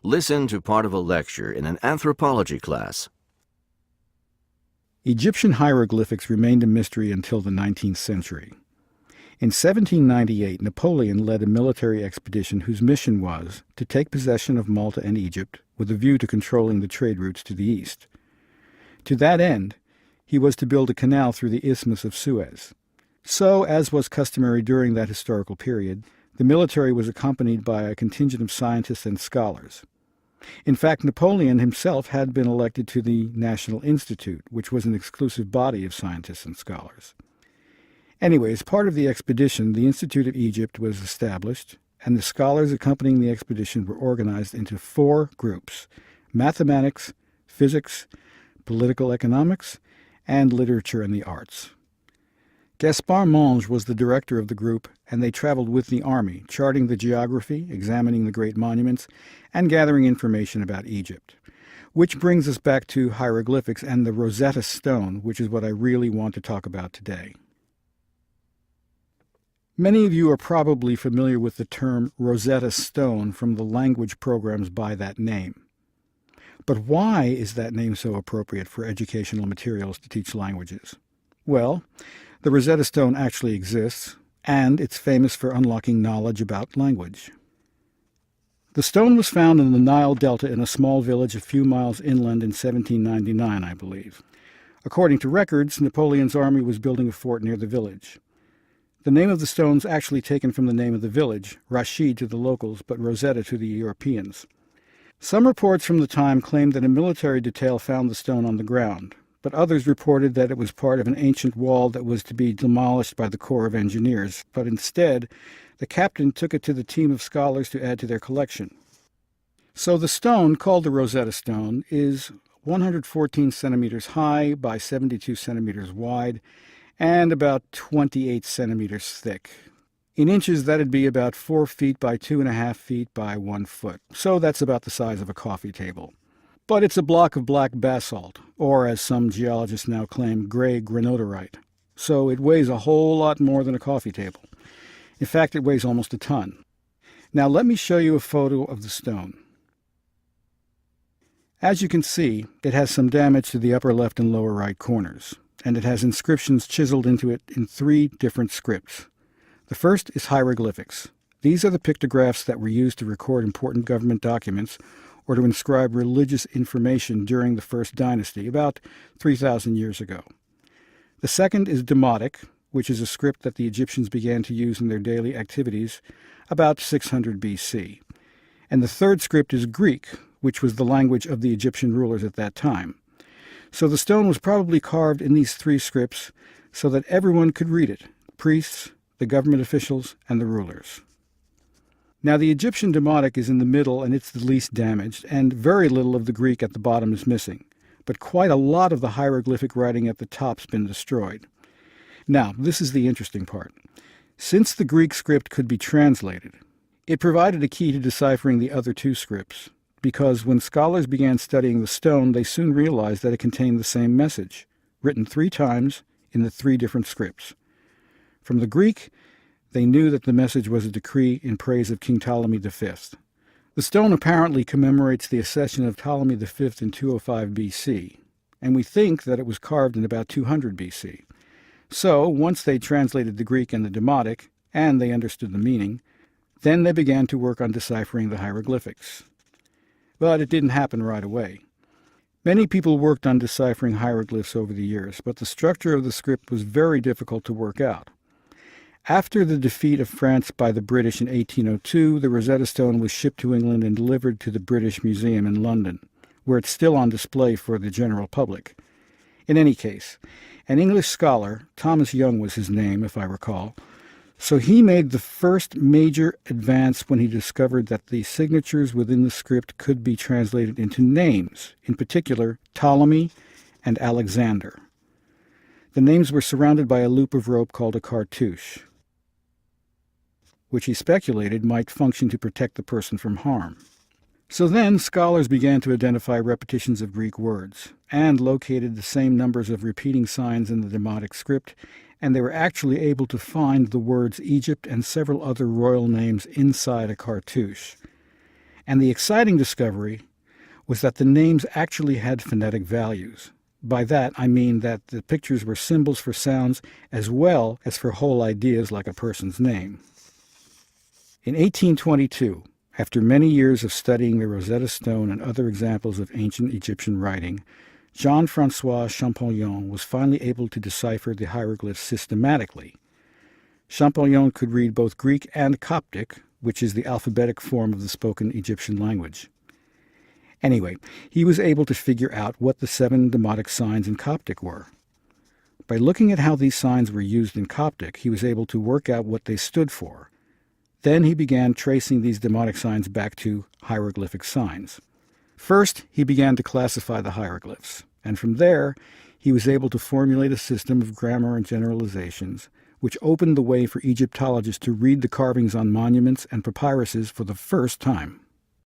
Listen to part of a lecture in an anthropology class. Egyptian hieroglyphics remained a mystery until the 19th century. In 1798, Napoleon led a military expedition whose mission was to take possession of Malta and Egypt with a view to controlling the trade routes to the east. To that end, he was to build a canal through the Isthmus of Suez. So, as was customary during that historical period, the military was accompanied by a contingent of scientists and scholars. In fact, Napoleon himself had been elected to the National Institute, which was an exclusive body of scientists and scholars. Anyway, as part of the expedition, the Institute of Egypt was established, and the scholars accompanying the expedition were organized into 4 groups: mathematics, physics, political economics, and literature and the arts. Gaspard Monge was the director of the group, and they traveled with the army, charting the geography, examining the great monuments, and gathering information about Egypt. Which brings us back to hieroglyphics and the Rosetta Stone, which is what I really want to talk about today. Many of you are probably familiar with the term Rosetta Stone from the language programs by that name. But why is that name so appropriate for educational materials to teach languages? Well, the Rosetta Stone actually exists, and it's famous for unlocking knowledge about language. The stone was found in the Nile Delta in a small village a few miles inland in 1799, I believe. According to records, Napoleon's army was building a fort near the village. The name of the stone's actually taken from the name of the village, Rashid to the locals, but Rosetta to the Europeans. Some reports from the time claimed that a military detail found the stone on the ground, but others reported that it was part of an ancient wall that was to be demolished by the Corps of Engineers, but instead, the captain took it to the team of scholars to add to their collection. So the stone, called the Rosetta Stone, is 114 centimeters high by 72 centimeters wide and about 28 centimeters thick. In inches, that'd be about 4 feet by 2.5 feet by 1 foot, so that's about the size of a coffee table. But it's a block of black basalt, or as some geologists now claim, gray granotorite. So it weighs a whole lot more than a coffee table. In fact, it weighs almost a ton. Now let me show you a photo of the stone. As you can see, it has some damage to the upper left and lower right corners, and it has inscriptions chiseled into it in 3 different scripts. The first is hieroglyphics. These are the pictographs that were used to record important government documents or to inscribe religious information during the First Dynasty, about 3,000 years ago. The second is Demotic, which is a script that the Egyptians began to use in their daily activities about 600 BC. And the third script is Greek, which was the language of the Egyptian rulers at that time. So the stone was probably carved in these 3 scripts so that everyone could read it: priests, the government officials, and the rulers. Now, the Egyptian Demotic is in the middle, and it's the least damaged, and very little of the Greek at the bottom is missing. But quite a lot of the hieroglyphic writing at the top's been destroyed. Now, this is the interesting part. Since the Greek script could be translated, it provided a key to deciphering the other 2 scripts, because when scholars began studying the stone, they soon realized that it contained the same message, written 3 times in the 3 different scripts. From the Greek, they knew that the message was a decree in praise of King Ptolemy V. The stone apparently commemorates the accession of Ptolemy V in 205 BC, and we think that it was carved in about 200 BC. So, once they translated the Greek and the Demotic, and they understood the meaning, then they began to work on deciphering the hieroglyphics. But it didn't happen right away. Many people worked on deciphering hieroglyphs over the years, but the structure of the script was very difficult to work out. After the defeat of France by the British in 1802, the Rosetta Stone was shipped to England and delivered to the British Museum in London, where it's still on display for the general public. In any case, an English scholar, Thomas Young was his name, if I recall, so he made the first major advance when he discovered that the signatures within the script could be translated into names, in particular Ptolemy and Alexander. The names were surrounded by a loop of rope called a cartouche, which he speculated might function to protect the person from harm. So then scholars began to identify repetitions of Greek words, and located the same numbers of repeating signs in the Demotic script, and they were actually able to find the words Egypt and several other royal names inside a cartouche. And the exciting discovery was that the names actually had phonetic values. By that, I mean that the pictures were symbols for sounds as well as for whole ideas like a person's name. In 1822, after many years of studying the Rosetta Stone and other examples of ancient Egyptian writing, Jean-François Champollion was finally able to decipher the hieroglyphs systematically. Champollion could read both Greek and Coptic, which is the alphabetic form of the spoken Egyptian language. Anyway, he was able to figure out what the 7 demotic signs in Coptic were. By looking at how these signs were used in Coptic, he was able to work out what they stood for. Then he began tracing these demotic signs back to hieroglyphic signs. First, he began to classify the hieroglyphs, and from there, he was able to formulate a system of grammar and generalizations, which opened the way for Egyptologists to read the carvings on monuments and papyruses for the first time.